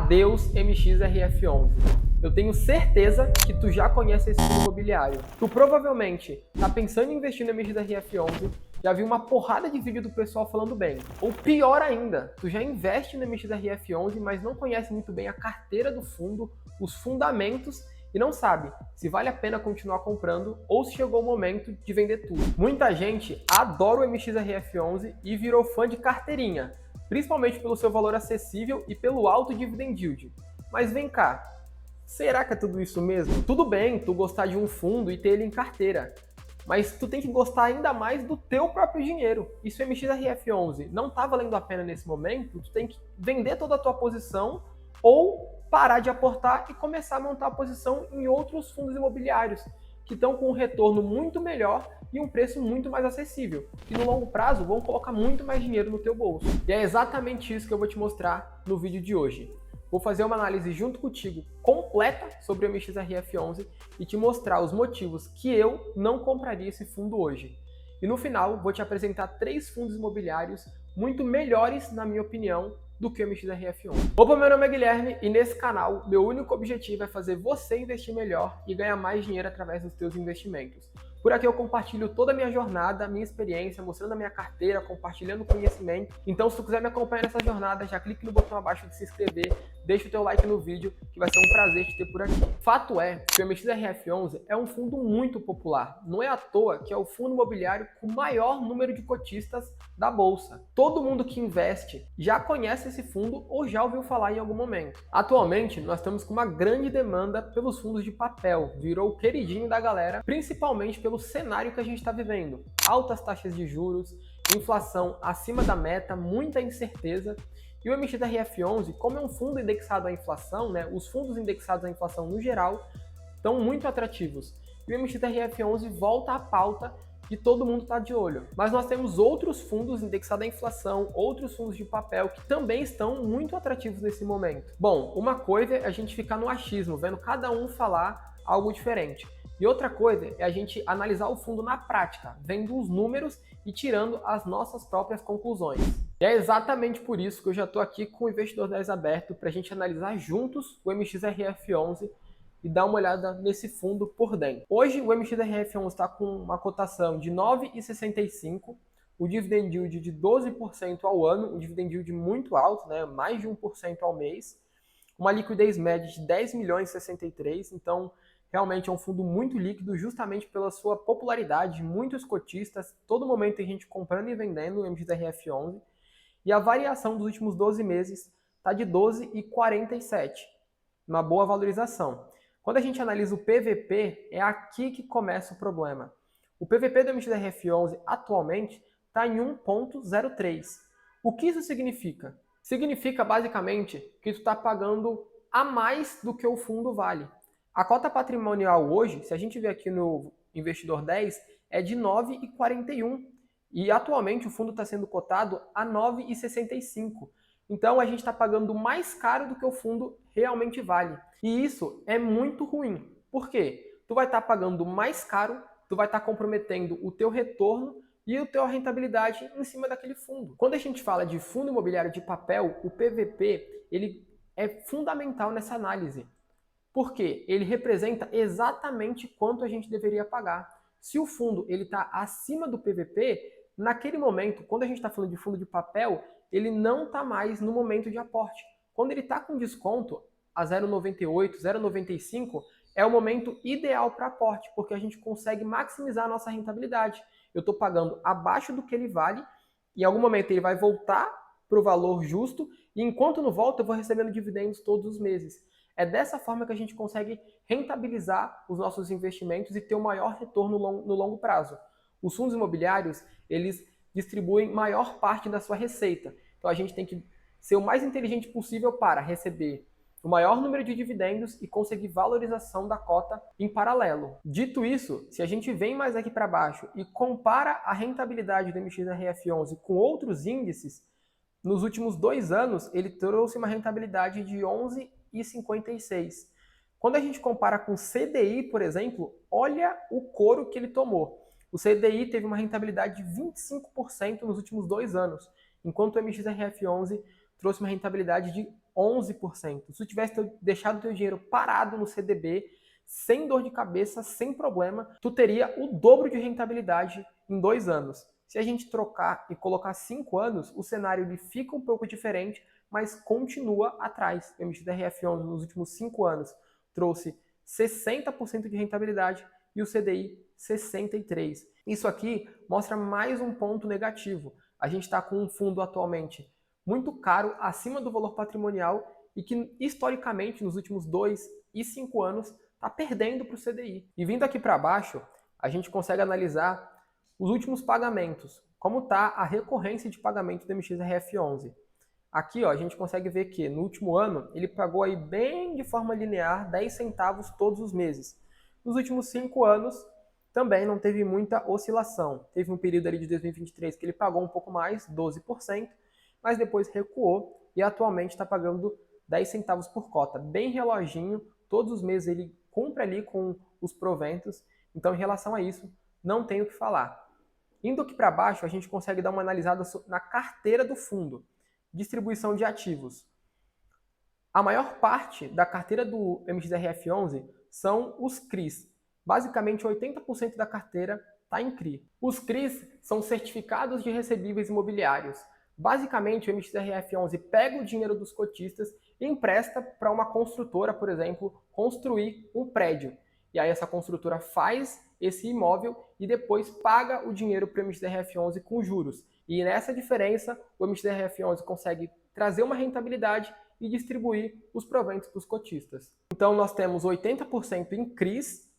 Adeus MXRF11. Eu tenho certeza que tu já conhece esse fundo imobiliário. Tu provavelmente tá pensando em investir no MXRF11, já viu uma porrada de vídeo do pessoal falando bem. Ou pior ainda, tu já investe no MXRF11, mas não conhece muito bem a carteira do fundo, os fundamentos e não sabe se vale a pena continuar comprando ou se chegou o momento de vender tudo. Muita gente adora o MXRF11 e virou fã de carteirinha, principalmente pelo seu valor acessível e pelo alto dividend yield. Mas vem cá, será que é tudo isso mesmo? Tudo bem tu gostar de um fundo e ter ele em carteira, mas tu tem que gostar ainda mais do teu próprio dinheiro. E se o MXRF11 não está valendo a pena nesse momento, tu tem que vender toda a tua posição ou parar de aportar e começar a montar a posição em outros fundos imobiliários que estão com um retorno muito melhor e um preço muito mais acessível, que no longo prazo vão colocar muito mais dinheiro no teu bolso. E é exatamente isso que eu vou te mostrar no vídeo de hoje. Vou fazer uma análise junto contigo completa sobre o MXRF11 e te mostrar os motivos que eu não compraria esse fundo hoje. E no final vou te apresentar 3 fundos imobiliários muito melhores, na minha opinião, do que o MXRF11. Opa, meu nome é Guilherme e nesse canal meu único objetivo é fazer você investir melhor e ganhar mais dinheiro através dos teus investimentos. Por aqui eu compartilho toda a minha jornada, a minha experiência, mostrando a minha carteira, compartilhando conhecimento. Então, se tu quiser me acompanhar nessa jornada, já clique no botão abaixo de se inscrever, deixa o teu like no vídeo, que vai ser um prazer te ter por aqui. Fato é que o MXRF11 é um fundo muito popular. Não é à toa que é o fundo imobiliário com o maior número de cotistas da Bolsa. Todo mundo que investe já conhece esse fundo ou já ouviu falar em algum momento. Atualmente, nós estamos com uma grande demanda pelos fundos de papel. Virou o queridinho da galera, principalmente pelo cenário que a gente está vivendo. Altas taxas de juros, inflação acima da meta, muita incerteza. E o MXRF11, como é um fundo indexado à inflação, né, os fundos indexados à inflação no geral estão muito atrativos. E o MXRF11 volta à pauta e todo mundo está de olho. Mas nós temos outros fundos indexados à inflação, outros fundos de papel que também estão muito atrativos nesse momento. Bom, uma coisa é a gente ficar no achismo, vendo cada um falar algo diferente. E outra coisa é a gente analisar o fundo na prática, vendo os números e tirando as nossas próprias conclusões. E é exatamente por isso que eu já estou aqui com o Investidor 10 aberto para a gente analisar juntos o MXRF11 e dar uma olhada nesse fundo por dentro. Hoje o MXRF11 está com uma cotação de 9,65, o dividend yield de 12% ao ano, um dividend yield muito alto, né? Mais de 1% ao mês, uma liquidez média de 10 milhões e 63, então realmente é um fundo muito líquido, justamente pela sua popularidade, muitos cotistas, todo momento tem gente comprando e vendendo o MXRF11, e a variação dos últimos 12 meses está de 12,47, uma boa valorização. Quando a gente analisa o PVP, é aqui que começa o problema. O PVP do MXRF11 atualmente está em 1,03. O que isso significa? Significa basicamente que tu está pagando a mais do que o fundo vale. A cota patrimonial hoje, se a gente ver aqui no Investidor 10, é de 9,41 e atualmente o fundo está sendo cotado a 9,65. Então a gente está pagando mais caro do que o fundo realmente vale. E isso é muito ruim. Por quê? Tu vai estar pagando mais caro, tu vai estar comprometendo o teu retorno e a tua rentabilidade em cima daquele fundo. Quando a gente fala de fundo imobiliário de papel, o PVP ele é fundamental nessa análise. Porque ele representa exatamente quanto a gente deveria pagar. Se o fundo está acima do PVP, naquele momento, quando a gente está falando de fundo de papel, ele não está mais no momento de aporte. Quando ele está com desconto a 0,98, 0,95, é o momento ideal para aporte, porque a gente consegue maximizar a nossa rentabilidade. Eu estou pagando abaixo do que ele vale, e em algum momento ele vai voltar para o valor justo, e enquanto não volta, eu vou recebendo dividendos todos os meses. É dessa forma que a gente consegue rentabilizar os nossos investimentos e ter um maior retorno no longo prazo. Os fundos imobiliários, eles distribuem maior parte da sua receita. Então a gente tem que ser o mais inteligente possível para receber o maior número de dividendos e conseguir valorização da cota em paralelo. Dito isso, se a gente vem mais aqui para baixo e compara a rentabilidade do MXRF11 com outros índices, nos últimos 2 anos ele trouxe uma rentabilidade de 11,56. Quando a gente compara com o CDI, por exemplo, olha o couro que ele tomou. O CDI teve uma rentabilidade de 25% nos últimos 2 anos, enquanto o MXRF11 trouxe uma rentabilidade de 11%. Se tu tivesse deixado o teu dinheiro parado no CDB, sem dor de cabeça, sem problema, tu teria o dobro de rentabilidade em 2 anos. Se a gente trocar e colocar 5 anos, o cenário ele fica um pouco diferente, mas continua atrás. O MXRF11 nos últimos 5 anos trouxe 60% de rentabilidade e o CDI 63%. Isso aqui mostra mais um ponto negativo. A gente está com um fundo atualmente muito caro, acima do valor patrimonial e que historicamente nos últimos 2 e 5 anos está perdendo para o CDI. E vindo aqui para baixo, a gente consegue analisar os últimos pagamentos, como está a recorrência de pagamento do MXRF11. Aqui ó, a gente consegue ver que no último ano ele pagou aí bem de forma linear 10 centavos todos os meses. Nos últimos 5 anos também não teve muita oscilação. Teve um período ali de 2023 que ele pagou um pouco mais, 12%, mas depois recuou e atualmente está pagando 10 centavos por cota. Bem reloginho, todos os meses ele cumpre ali com os proventos, então em relação a isso não tenho o que falar. Indo aqui para baixo, a gente consegue dar uma analisada na carteira do fundo. Distribuição de ativos. A maior parte da carteira do MXRF11 são os CRIs. Basicamente, 80% da carteira está em CRI. Os CRIs são certificados de recebíveis imobiliários. Basicamente, o MXRF11 pega o dinheiro dos cotistas e empresta para uma construtora, por exemplo, construir um prédio. E aí essa construtora faz esse imóvel e depois paga o dinheiro para o MXRF11 com juros. E nessa diferença, o MXRF11 consegue trazer uma rentabilidade e distribuir os proventos para os cotistas. Então nós temos 80% em CRIs,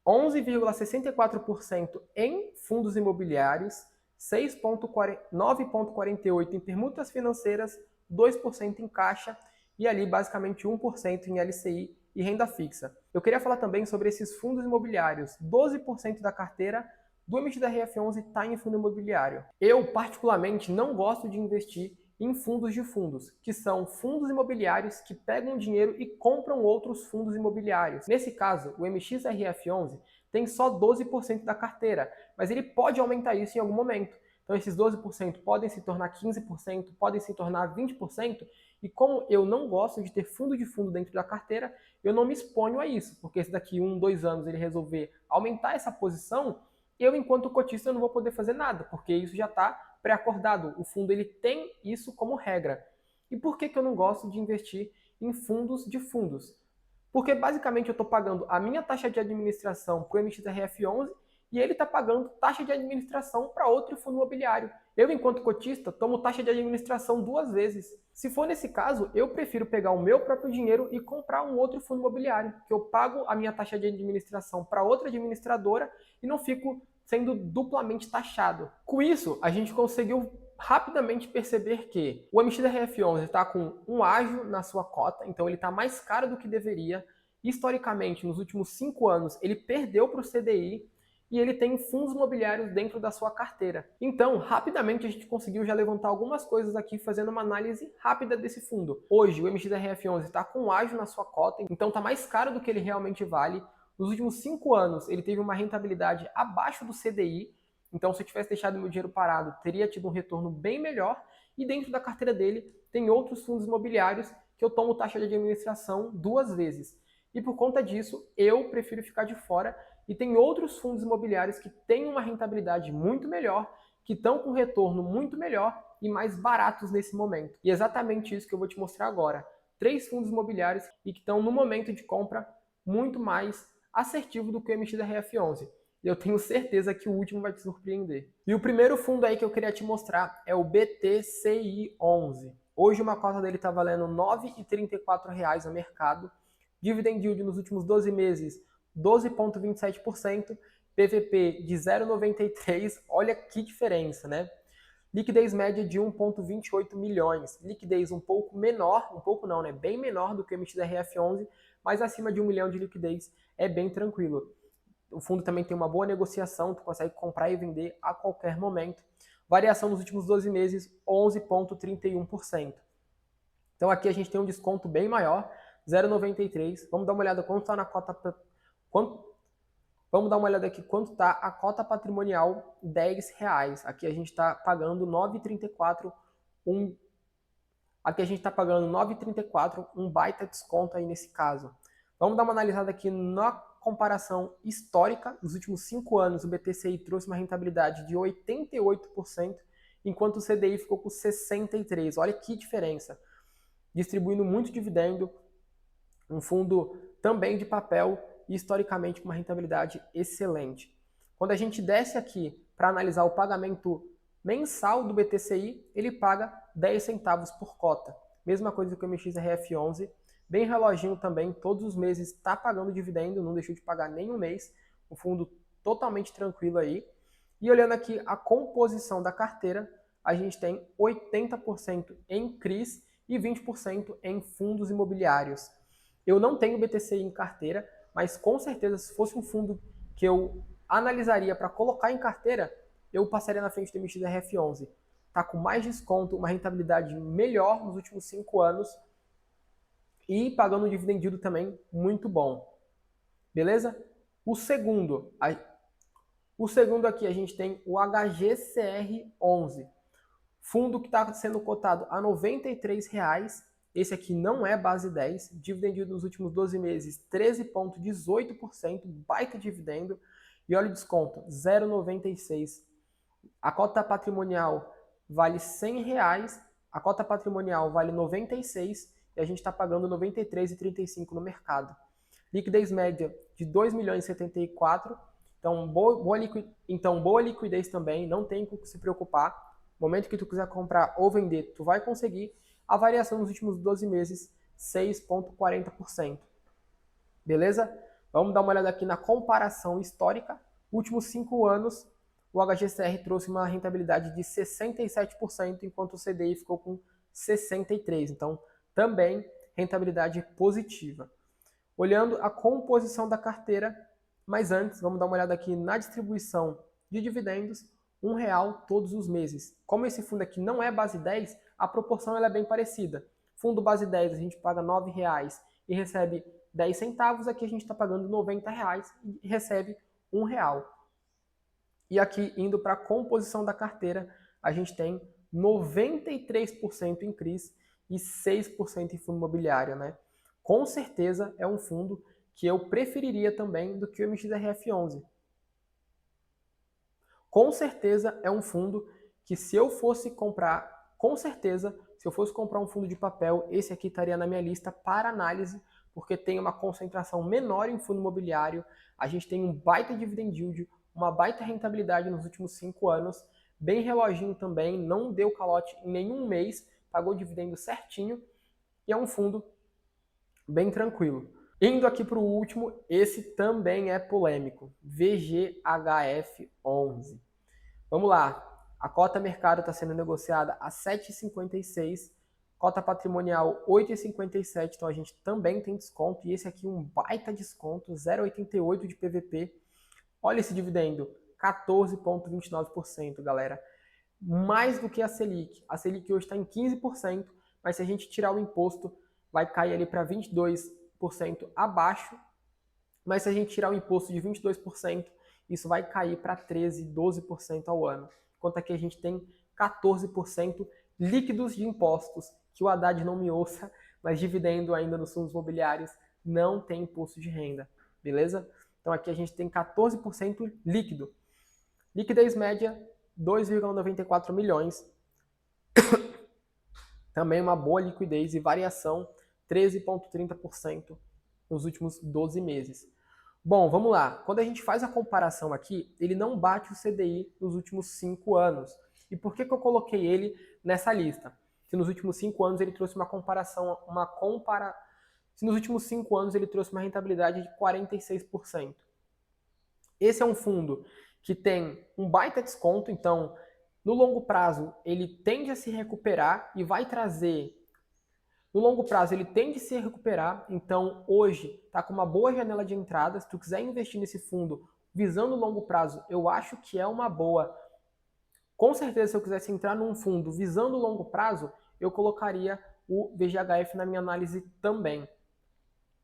11,64% em fundos imobiliários, 9,48% em permutas financeiras, 2% em caixa e ali basicamente 1% em LCI e renda fixa. Eu queria falar também sobre esses fundos imobiliários. 12% da carteira do MXRF11 está em fundo imobiliário. Eu, particularmente, não gosto de investir em fundos de fundos, que são fundos imobiliários que pegam dinheiro e compram outros fundos imobiliários. Nesse caso, o MXRF11 tem só 12% da carteira, mas ele pode aumentar isso em algum momento. Então esses 12% podem se tornar 15%, podem se tornar 20%, e como eu não gosto de ter fundo de fundo dentro da carteira, eu não me exponho a isso, porque se daqui 1, 2 anos ele resolver aumentar essa posição, eu, enquanto cotista, não vou poder fazer nada, porque isso já está pré-acordado. O fundo ele tem isso como regra. E por que eu não gosto de investir em fundos de fundos? Porque basicamente eu estou pagando a minha taxa de administração para o MXRF11 e ele está pagando taxa de administração para outro fundo imobiliário. Eu, enquanto cotista, tomo taxa de administração 2 vezes. Se for nesse caso, eu prefiro pegar o meu próprio dinheiro e comprar um outro fundo imobiliário, que eu pago a minha taxa de administração para outra administradora e não fico sendo duplamente taxado. Com isso, a gente conseguiu rapidamente perceber que o MXRF11 está com um ágio na sua cota, então ele está mais caro do que deveria. Historicamente, nos últimos 5 anos, ele perdeu para o CDI, e ele tem fundos imobiliários dentro da sua carteira. Então, rapidamente a gente conseguiu já levantar algumas coisas aqui fazendo uma análise rápida desse fundo. Hoje, o MXRF11 está com ágio na sua cota, então está mais caro do que ele realmente vale. Nos últimos 5 anos, ele teve uma rentabilidade abaixo do CDI, então se eu tivesse deixado meu dinheiro parado, teria tido um retorno bem melhor. E dentro da carteira dele, tem outros fundos imobiliários que eu tomo taxa de administração 2 vezes. E por conta disso, eu prefiro ficar de fora. E tem outros fundos imobiliários que têm uma rentabilidade muito melhor, que estão com retorno muito melhor e mais baratos nesse momento. E é exatamente isso que eu vou te mostrar agora. 3 fundos imobiliários e que estão no momento de compra muito mais assertivo do que o MXRF11. E eu tenho certeza que o último vai te surpreender. E o primeiro fundo aí que eu queria te mostrar é o BTCI11. Hoje uma cota dele está valendo R$ 9,34 no mercado. Dividend yield nos últimos 12 meses, 12,27%, PVP de 0,93, olha que diferença, né? Liquidez média de 1,28 milhões, liquidez um pouco menor, um pouco não, né? Bem menor do que o MXRF11, mas acima de 1 milhão de liquidez é bem tranquilo. O fundo também tem uma boa negociação, tu consegue comprar e vender a qualquer momento. Variação nos últimos 12 meses, 11,31%. Então aqui a gente tem um desconto bem maior, 0,93. Vamos dar uma olhada quanto está na cota. Vamos dar uma olhada aqui quanto está a cota patrimonial, R$ 10. Aqui a gente está pagando 9,34 Aqui a gente está pagando 9,34, um baita desconto aí nesse caso. Vamos dar uma analisada aqui na comparação histórica. Nos últimos 5 anos, o BTCI trouxe uma rentabilidade de 88%, enquanto o CDI ficou com 63%. Olha que diferença. Distribuindo muito dividendo, um fundo também de papel e historicamente com uma rentabilidade excelente. Quando a gente desce aqui para analisar o pagamento mensal do BTCI, ele paga 10 centavos por cota. Mesma coisa que o MXRF11, bem reloginho também, todos os meses está pagando dividendo, não deixou de pagar nenhum mês, um fundo totalmente tranquilo aí. E olhando aqui a composição da carteira, a gente tem 80% em CRIs e 20% em fundos imobiliários. Eu não tenho BTCI em carteira, mas com certeza se fosse um fundo que eu analisaria para colocar em carteira, eu passaria na frente do MXRF11. Está com mais desconto, uma rentabilidade melhor nos últimos 5 anos e pagando um dividend também muito bom. Beleza? O segundo aqui a gente tem o HGCR11, fundo que está sendo cotado a R$ 93,00. Esse aqui não é base 10, dividend nos últimos 12 meses 13,18%, baita dividendo. E olha o desconto, 0,96. A cota patrimonial vale R$ 100,00, a cota patrimonial vale 96 e a gente está pagando 93,35 no mercado. Liquidez média de 2.074.000, então boa liquidez também, não tem com o que se preocupar. No momento que tu quiser comprar ou vender, tu vai conseguir. A variação nos últimos 12 meses, 6,40%. Beleza? Vamos dar uma olhada aqui na comparação histórica. Últimos 5 anos, o HGCR trouxe uma rentabilidade de 67%, enquanto o CDI ficou com 63%. Então, também rentabilidade positiva. Olhando a composição da carteira, mas antes, vamos dar uma olhada aqui na distribuição de dividendos, R$1 todos os meses. Como esse fundo aqui não é base 10, a proporção ela é bem parecida. Fundo base 10 a gente paga R$9,00 e recebe 10 centavos, aqui a gente está pagando R$90,00 e recebe R$1. E aqui, indo para a composição da carteira, a gente tem 93% em CRIs e 6% em fundo imobiliário, né? Com certeza é um fundo que eu preferiria também do que o MXRF11. Com certeza é um fundo que se eu fosse comprar, se eu fosse comprar um fundo de papel, esse aqui estaria na minha lista para análise, porque tem uma concentração menor em fundo imobiliário, a gente tem um baita dividend yield, uma baita rentabilidade nos últimos 5 anos, bem reloginho também, não deu calote em nenhum mês, pagou dividendo certinho, e é um fundo bem tranquilo. Indo aqui para o último, esse também é polêmico, VGHF11. Vamos lá, a cota mercado está sendo negociada a 7,56, cota patrimonial 8,57, então a gente também tem desconto, e esse aqui um baita desconto, 0,88 de PVP. Olha esse dividendo, 14,29%, galera. Mais do que a Selic. A Selic hoje está em 15%, mas se a gente tirar o imposto, vai cair ali para 22% abaixo. Mas se a gente tirar o imposto de 22%, isso vai cair para 13%, 12% ao ano. Enquanto aqui a gente tem 14% líquidos de impostos, que o Haddad não me ouça, mas dividendo ainda nos fundos imobiliários não tem imposto de renda, beleza? Então aqui a gente tem 14% líquido. Liquidez média, 2,94 milhões. Também uma boa liquidez e variação, 13,30% nos últimos 12 meses. Bom, vamos lá. Quando a gente faz a comparação aqui, ele não bate o CDI nos últimos 5 anos. E por que eu coloquei ele nessa lista? Se nos últimos 5 anos ele trouxe Se nos últimos 5 anos ele trouxe uma rentabilidade de 46%. Esse é um fundo que tem um baita desconto, então no longo prazo ele tende a se recuperar e vai trazer... No longo prazo ele tende a se recuperar, então hoje está com uma boa janela de entrada. Se tu quiser investir nesse fundo visando o longo prazo, eu acho que é uma boa. Com certeza, se eu quisesse entrar num fundo visando o longo prazo, eu colocaria o VGHF na minha análise também.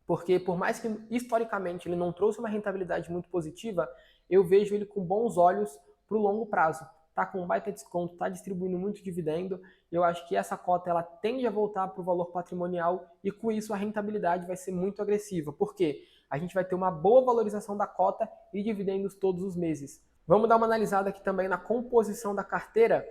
Porque por mais que historicamente ele não trouxe uma rentabilidade muito positiva, eu vejo ele com bons olhos para o longo prazo. tá com um baita desconto, tá distribuindo muito dividendo, e eu acho que essa cota ela tende a voltar para o valor patrimonial e com isso a rentabilidade vai ser muito agressiva. Por quê? A gente vai ter uma boa valorização da cota e dividendos todos os meses. Vamos dar uma analisada aqui também na composição da carteira.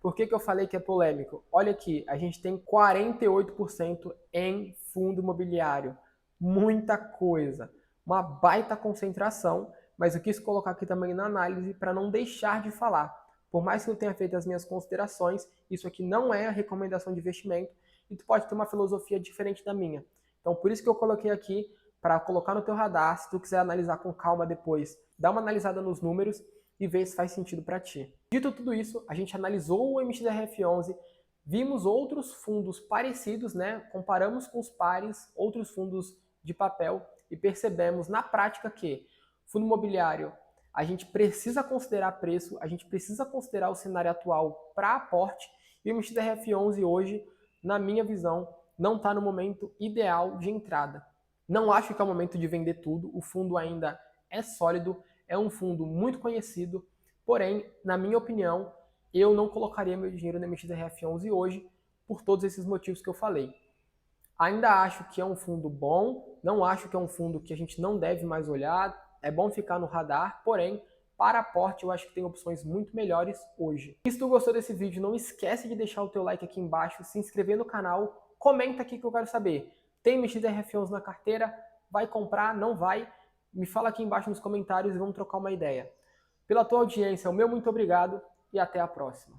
Por que eu falei que é polêmico? Olha aqui, a gente tem 48% em fundo imobiliário. Muita coisa. Uma baita concentração, mas eu quis colocar aqui também na análise para não deixar de falar. Por mais que eu tenha feito as minhas considerações, isso aqui não é a recomendação de investimento e tu pode ter uma filosofia diferente da minha. Então, por isso que eu coloquei aqui para colocar no teu radar, se tu quiser analisar com calma depois, dá uma analisada nos números e ver se faz sentido para ti. Dito tudo isso, a gente analisou o MXRF11, vimos outros fundos parecidos, né? Comparamos com os pares, outros fundos de papel e percebemos na prática que fundo imobiliário, a gente precisa considerar preço, a gente precisa considerar o cenário atual para aporte e o MXRF11 hoje, na minha visão, não está no momento ideal de entrada. Não acho que é o momento de vender tudo, o fundo ainda é sólido, é um fundo muito conhecido, porém, na minha opinião, eu não colocaria meu dinheiro no MXRF11 hoje por todos esses motivos que eu falei. Ainda acho que é um fundo bom, não acho que é um fundo que a gente não deve mais olhar, é bom ficar no radar, porém, para aporte eu acho que tem opções muito melhores hoje. E se tu gostou desse vídeo, não esquece de deixar o teu like aqui embaixo, se inscrever no canal, comenta aqui que eu quero saber. Tem MXRF11 na carteira? Vai comprar? Não vai? Me fala aqui embaixo nos comentários e vamos trocar uma ideia. Pela tua audiência, o meu muito obrigado e até a próxima.